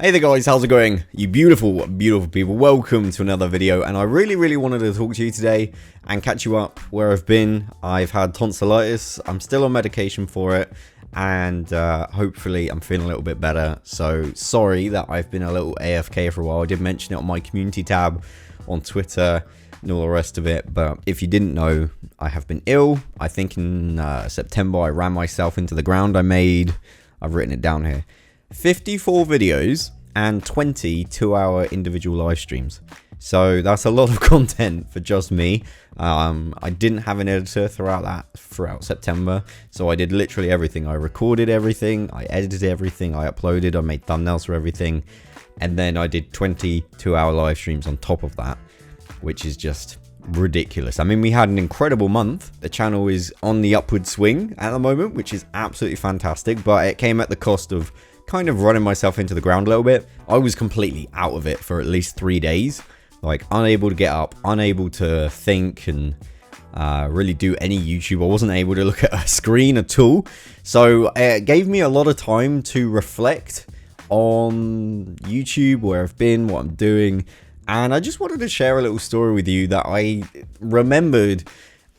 Hey there guys, how's it going? You beautiful, beautiful people. Welcome to another video, and I really wanted to talk to you today and catch you up where I've been. I've had tonsillitis. I'm still on medication for it, and hopefully I'm feeling a little bit better. So sorry that I've been a little AFK for a while. I did mention it on my community tab on Twitter and all the rest of it, but if you didn't know, I have been ill. I think in September I ran myself into the ground. I've written it down here, 54 videos and 20 2-hour individual live streams. So that's a lot of content for just me. I didn't have an editor throughout September, so I did literally everything. I recorded everything, I edited everything, I uploaded, I made thumbnails for everything, and then I did 20 2-hour live streams on top of that, which is just ridiculous. I mean, we had an incredible month. The channel is on the upward swing at the moment, which is absolutely fantastic, but it came at the cost of kind of running myself into the ground a little bit. I was completely out of it for at least 3 days, like unable to get up, unable to think and really do any YouTube. I wasn't able to look at a screen at all, so it gave me a lot of time to reflect on YouTube, where I've been, what I'm doing. And I just wanted to share a little story with you that I remembered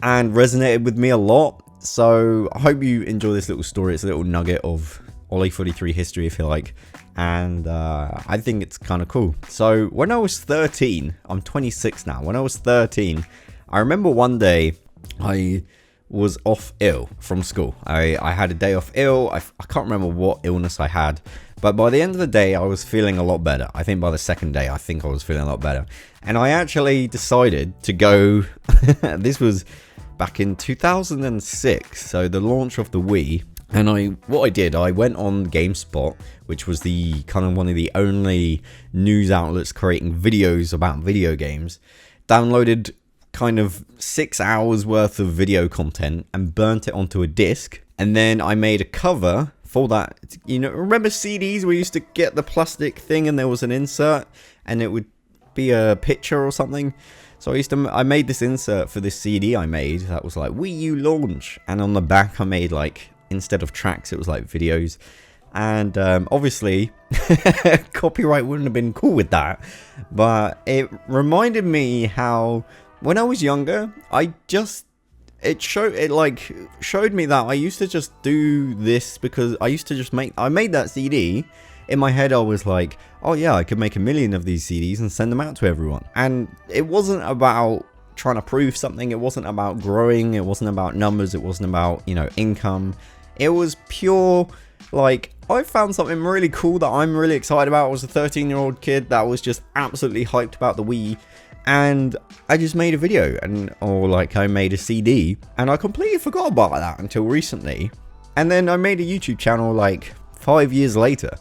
and resonated with me a lot. So I hope you enjoy this little story. It's a little nugget of Ollie43 history, if you like. And I think it's kind of cool. So when I was 13, I'm 26 now. When I was 13, I remember one day I was off ill from school. I had a day off ill. I can't remember what illness I had. But by the end of the day, I was feeling a lot better. I think by the second day, I think I was feeling a lot better. And I actually decided to go... This was back in 2006, so the launch of the Wii. And what I did, I went on GameSpot, which was the kind of one of the only news outlets creating videos about video games. Downloaded kind of 6 hours worth of video content and burnt it onto a disc. And then I made a cover for that. You know, remember CDs? We used to get the plastic thing and there was an insert and it would be a picture or something. So I made this insert for this CD I made that was like Wii U launch, and on the back I made, like, instead of tracks it was like videos. And obviously copyright wouldn't have been cool with that, but it reminded me how when I was younger it showed me that I used to just do this because I made that CD. In my head I was like, oh yeah, I could make 1 million of these CDs and send them out to everyone. And it wasn't about trying to prove something, it wasn't about growing, it wasn't about numbers, it wasn't about, you know, income. It was pure, like, I found something really cool that I'm really excited about. I was a 13-year-old kid that was just absolutely hyped about the Wii. And I just made a video, I made a CD, and I completely forgot about that until recently. And then I made a YouTube channel like 5 years later.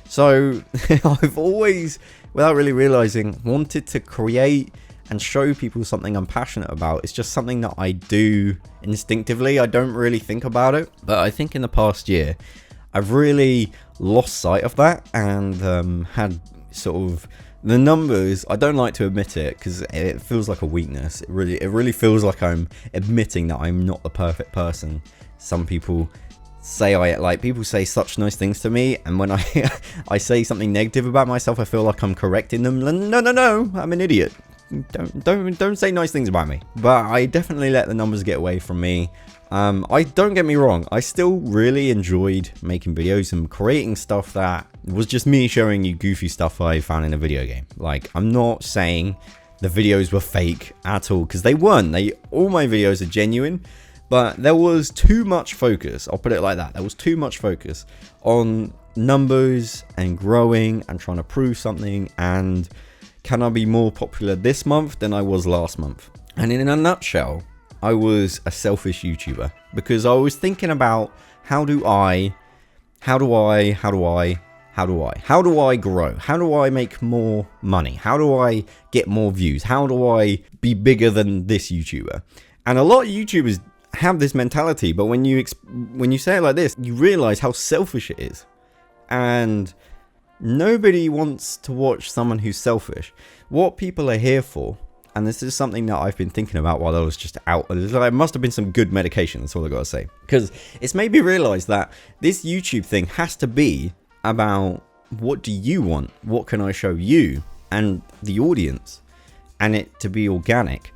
So I've always, without really realizing, wanted to create and show people something I'm passionate about. It's just something that I do instinctively. I don't really think about it. But I think in the past year, I've really lost sight of that and had sort of the numbers. I don't like to admit it because it feels like a weakness. It really feels like I'm admitting that I'm not the perfect person. Some people say people say such nice things to me, and when I say something negative about myself, I feel like I'm correcting them. No, I'm an idiot. Don't say nice things about me. But I definitely let the numbers get away from me. Don't get me wrong, I still really enjoyed making videos and creating stuff that was just me showing you goofy stuff I found in a video game. Like, I'm not saying the videos were fake at all, because they weren't. All my videos are genuine, but there was too much focus, I'll put it like that. There was too much focus on numbers and growing and trying to prove something, and can I be more popular this month than I was last month? And in a nutshell, I was a selfish YouTuber, because I was thinking about how do I grow? How do I make more money? How do I get more views? How do I be bigger than this YouTuber? And a lot of YouTubers have this mentality, but when you say it like this, you realize how selfish it is. And nobody wants to watch someone who's selfish. What people are here for, and this is something that I've been thinking about while I was just out, it must have been some good medication, that's all I gotta say, because it's made me realize that this YouTube thing has to be about what do you want? What can I show you and the audience? And it to be organic.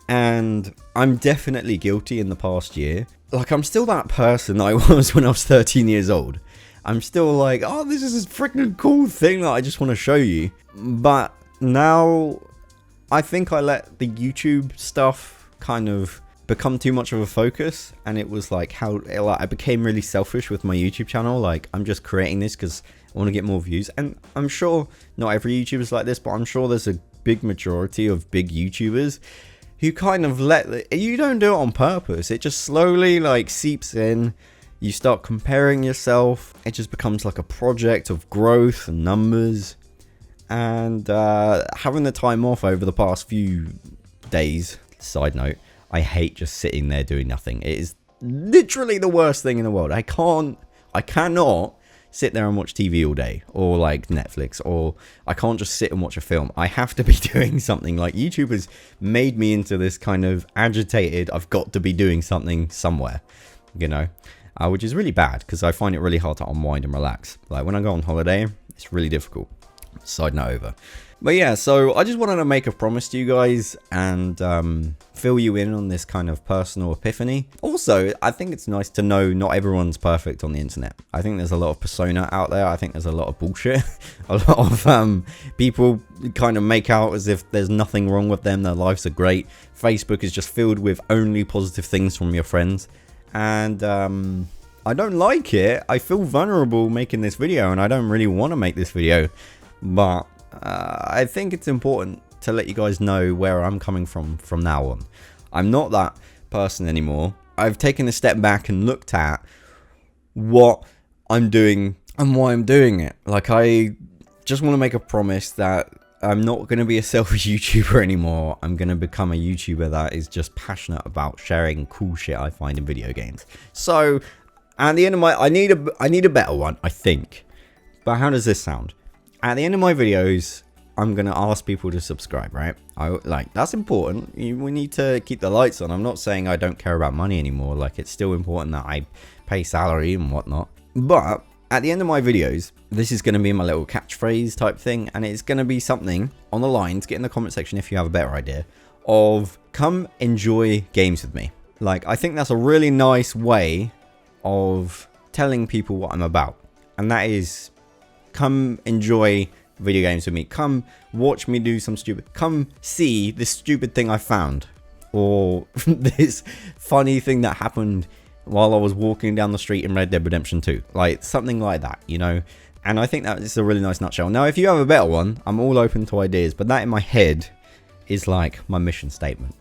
And I'm definitely guilty in the past year. Like, I'm still that person that I was when I was 13 years old. I'm still like, oh, this is a freaking cool thing that I just want to show you. But now I think I let the YouTube stuff kind of become too much of a focus, and it was like how I became really selfish with my YouTube channel. Like, I'm just creating this because I want to get more views, and I'm sure not every YouTuber is like this, but I'm sure there's a big majority of big YouTubers who kind of you don't do it on purpose. It just slowly like seeps in. You start comparing yourself. It just becomes like a project of growth and numbers. And having the time off over the past few days, side note, I hate just sitting there doing nothing. It is literally the worst thing in the world. I cannot sit there and watch TV all day, or like Netflix, or I can't just sit and watch a film. I have to be doing something. Like, YouTube has made me into this kind of agitated, I've got to be doing something somewhere, you know, which is really bad because I find it really hard to unwind and relax. Like, when I go on holiday, it's really difficult. Side note over. But yeah, so I just wanted to make a promise to you guys and fill you in on this kind of personal epiphany. Also, I think it's nice to know not everyone's perfect on the internet. I think there's a lot of persona out there. I think there's a lot of bullshit. A lot of people kind of make out as if there's nothing wrong with them. Their lives are great. Facebook is just filled with only positive things from your friends. And I don't like it. I feel vulnerable making this video, and I don't really want to make this video. But I think it's important to let you guys know where I'm coming from now on. I'm not that person anymore. I've taken a step back and looked at what I'm doing and why I'm doing it. Like, I just want to make a promise that I'm not going to be a selfish YouTuber anymore. I'm going to become a YouTuber that is just passionate about sharing cool shit I find in video games. So at the end of I need a better one, I think. But how does this sound? At the end of my videos, I'm going to ask people to subscribe, right? That's important. We need to keep the lights on. I'm not saying I don't care about money anymore. Like, it's still important that I pay salary and whatnot. But at the end of my videos, this is going to be my little catchphrase type thing. And it's going to be something on the lines, get in the comment section if you have a better idea, of come enjoy games with me. Like, I think that's a really nice way of telling people what I'm about. And that is, come enjoy video games with me. Come watch me do some stupid. Come see this stupid thing I found, or this funny thing that happened while I was walking down the street in Red Dead Redemption 2. Like, something like that, you know. And I think that is a really nice nutshell. Now, if you have a better one, I'm all open to ideas, but that in my head is like my mission statement.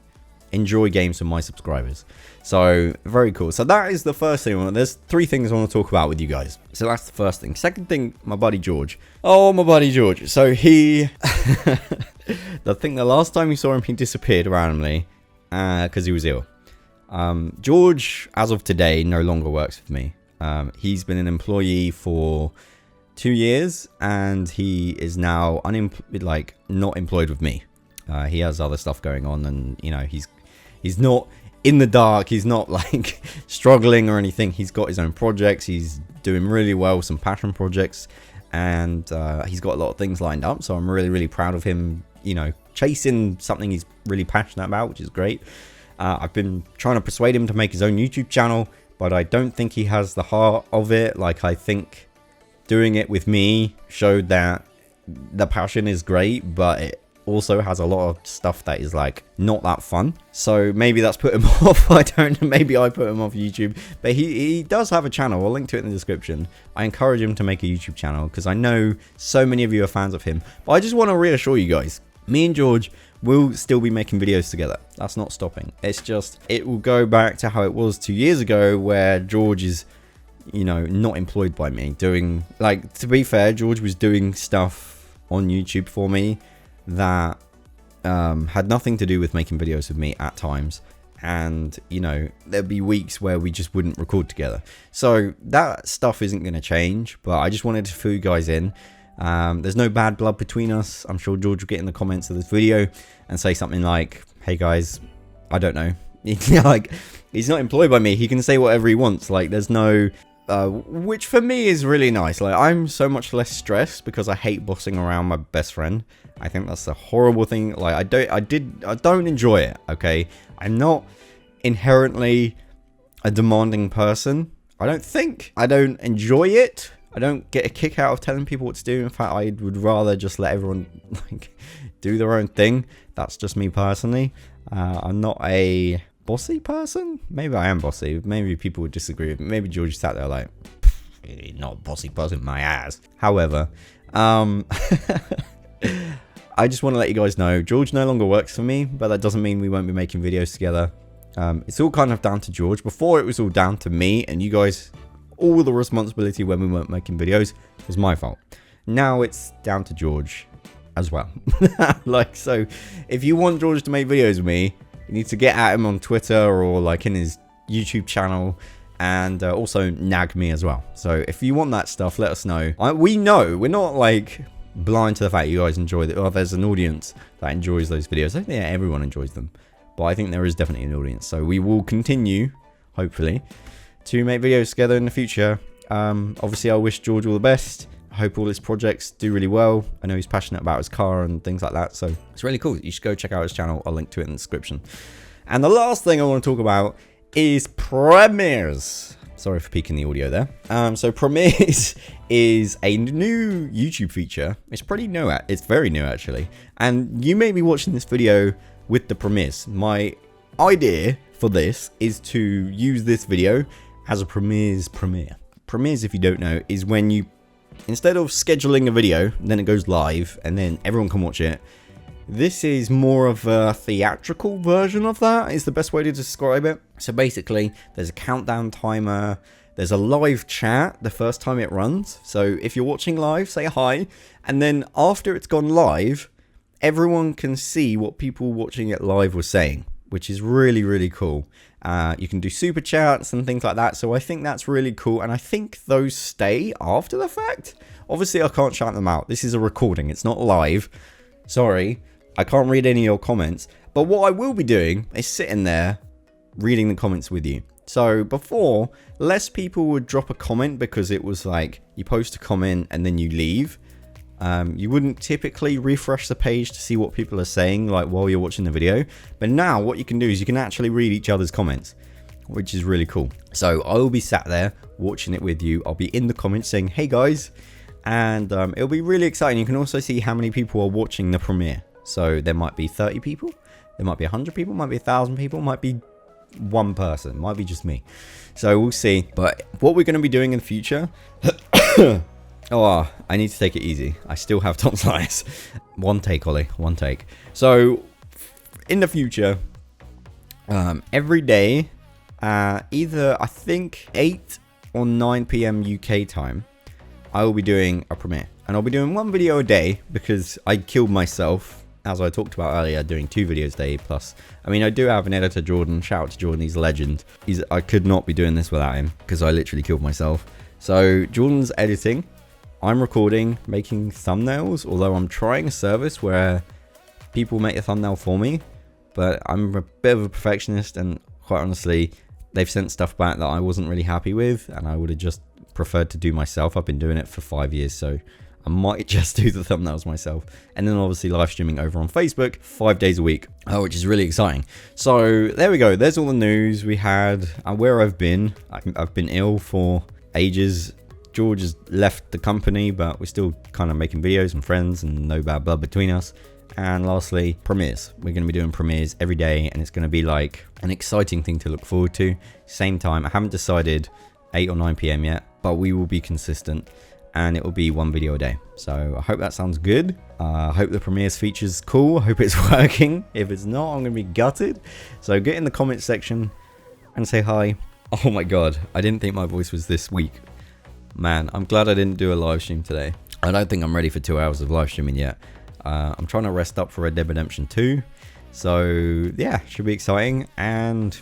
Enjoy games with my subscribers. So, very cool. So that is the first thing. There's 3 things I want to talk about with you guys. So that's the first thing. Second thing, my buddy George. Oh, my buddy George. So he... the last time you saw him, he disappeared randomly because he was ill. George, as of today, no longer works with me. He's been an employee for 2 years, and he is now not employed with me. He has other stuff going on, and you know, he's not in the dark. He's not like struggling or anything. He's got his own projects. He's doing really well, some passion projects, and he's got a lot of things lined up. So I'm really, really proud of him, you know, chasing something he's really passionate about, which is great. I've been trying to persuade him to make his own YouTube channel, but I don't think he has the heart of it. Like, I think doing it with me showed that the passion is great, but it also has a lot of stuff that is like not that fun. So maybe that's put him off. I don't know. Maybe I put him off YouTube, but he does have a channel. I'll link to it in the description. I encourage him to make a YouTube channel because I know so many of you are fans of him. But I just want to reassure you guys, me and George will still be making videos together. That's not stopping. It's just, it will go back to how it was 2 years ago, where George is, you know, not employed by me, doing, like, to be fair, George was doing stuff on YouTube for me that had nothing to do with making videos with me at times. And, you know, there'd be weeks where we just wouldn't record together. So that stuff isn't going to change, but I just wanted to fill you guys in. There's no bad blood between us. I'm sure George will get in the comments of this video and say something like, hey guys, I don't know. Like, he's not employed by me. He can say whatever he wants. Like, there's no which for me is really nice. Like, I'm so much less stressed because I hate bossing around my best friend. I think that's a horrible thing. Like, I don't enjoy it. Okay, I'm not inherently a demanding person. I don't think. I don't enjoy it. I don't get a kick out of telling people what to do. In fact, I would rather just let everyone like do their own thing. That's just me personally. I'm not a bossy person. Maybe I am bossy. Maybe people would disagree with me. Maybe George sat there like, not a bossy person, my ass. However, I just want to let you guys know, George no longer works for me, but that doesn't mean we won't be making videos together. It's all kind of down to George. Before, it was all down to me, and you guys, all the responsibility when we weren't making videos was my fault. Now it's down to George as well. Like, so if you want George to make videos with me, you need to get at him on Twitter or like in his YouTube channel, and also nag me as well. So if you want that stuff, let us know. We know we're not like blind to the fact you guys enjoy it. Oh, there's an audience that enjoys those videos. I think everyone enjoys them, but I think there is definitely an audience. So we will continue, hopefully, to make videos together in the future. Obviously, I wish George all the best. I hope all his projects do really well. I know he's passionate about his car and things like that, so it's really cool. You should go check out his channel. I'll link to it in the description. And the last thing I want to talk about is Premieres. Sorry for peaking the audio there. So Premieres is a new YouTube feature. It's pretty new. It's very new, actually. And you may be watching this video with the Premieres. My idea for this is to use this video as a Premieres premiere. Premieres, if you don't know, is when you, instead of scheduling a video, then it goes live and then everyone can watch it. This is more of a theatrical version of that, is the best way to describe it. So basically, there's a countdown timer, there's a live chat the first time it runs. So if you're watching live, say hi, and then after it's gone live, everyone can see what people watching it live were saying, which is really, really cool. You can do super chats and things like that, so I think that's really cool, and I think those stay after the fact. Obviously, I can't shout them out. This is a recording, it's not live. Sorry, I can't read any of your comments, but what I will be doing is sitting there reading the comments with you. So before, less people would drop a comment because it was like, you post a comment and then you leave. You wouldn't typically refresh the page to see what people are saying like while you're watching the video, but now what you can do is you can actually read each other's comments, which is really cool. So I will be sat there watching it with you. I'll be in the comments saying, hey guys, and it'll be really exciting. You can also see how many people are watching the premiere. So there might be 30 people, there might be 100 people, might be 1,000 people, might be one person, might be just me. So we'll see. But what we're going to be doing in the future oh, I need to take it easy. I still have tonsillitis. One take, Ollie. One take. So, in the future, every day, either I think 8 or 9 p.m. UK time, I will be doing a premiere. And I'll be doing one video a day because I killed myself, as I talked about earlier, doing 2 videos a day plus. I mean, I do have an editor, Jordan. Shout out to Jordan, he's a legend. I could not be doing this without him because I literally killed myself. So, Jordan's editing. I'm recording, making thumbnails, although I'm trying a service where people make a thumbnail for me, but I'm a bit of a perfectionist, and quite honestly, they've sent stuff back that I wasn't really happy with, and I would have just preferred to do myself. I've been doing it for 5 years, so I might just do the thumbnails myself. And then obviously live streaming over on Facebook 5 days a week, which is really exciting. So there we go. There's all the news we had. Where I've been ill for ages. George has left the company, but we're still kind of making videos and friends and no bad blood between us. And lastly, premieres. We're going to be doing premieres every day, and it's going to be like an exciting thing to look forward to. Same time, I haven't decided 8 or 9 p.m. yet, but we will be consistent, and it will be one video a day. So I hope that sounds good. I hope the premieres feature's cool. I hope it's working. If it's not, I'm going to be gutted. So get in the comments section and say hi. Oh my god, I didn't think my voice was this weak. Man, I'm glad I didn't do a live stream today. I don't think I'm ready for 2 hours of live streaming yet. I'm trying to rest up for Red Dead Redemption 2. So, yeah, should be exciting. And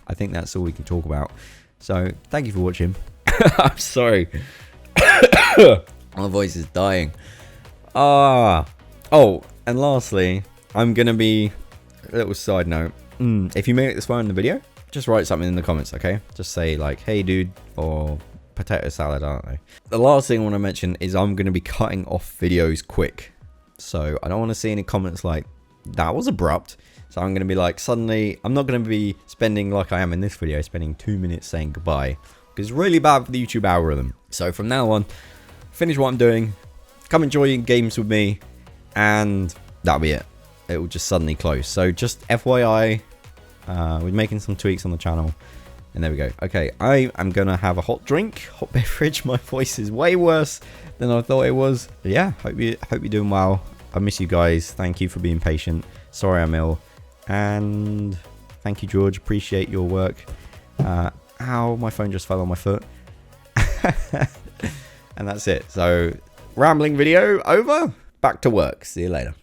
I think that's all we can talk about. So, thank you for watching. I'm sorry. My voice is dying. Oh, and lastly, I'm going to be... A little side note. If you made it this far in the video, just write something in the comments, okay? Just say, like, hey, dude, or... potato salad, aren't they? The last thing I want to mention is I'm going to be cutting off videos quick. So I don't want to see any comments like, that was abrupt. So I'm going to be like, suddenly, I'm not going to be spending, like I am in this video, spending 2 minutes saying goodbye. Because it's really bad for the YouTube algorithm. So from now on, finish what I'm doing, come enjoy games with me, and that'll be it. It will just suddenly close. So just FYI, we're making some tweaks on the channel. And there we go. Okay, I am going to have a hot drink, hot beverage. My voice is way worse than I thought it was. But yeah, hope you're doing well. I miss you guys. Thank you for being patient. Sorry I'm ill. And thank you, George. Appreciate your work. Ow, my phone just fell on my foot. And that's it. So, rambling video over. Back to work. See you later.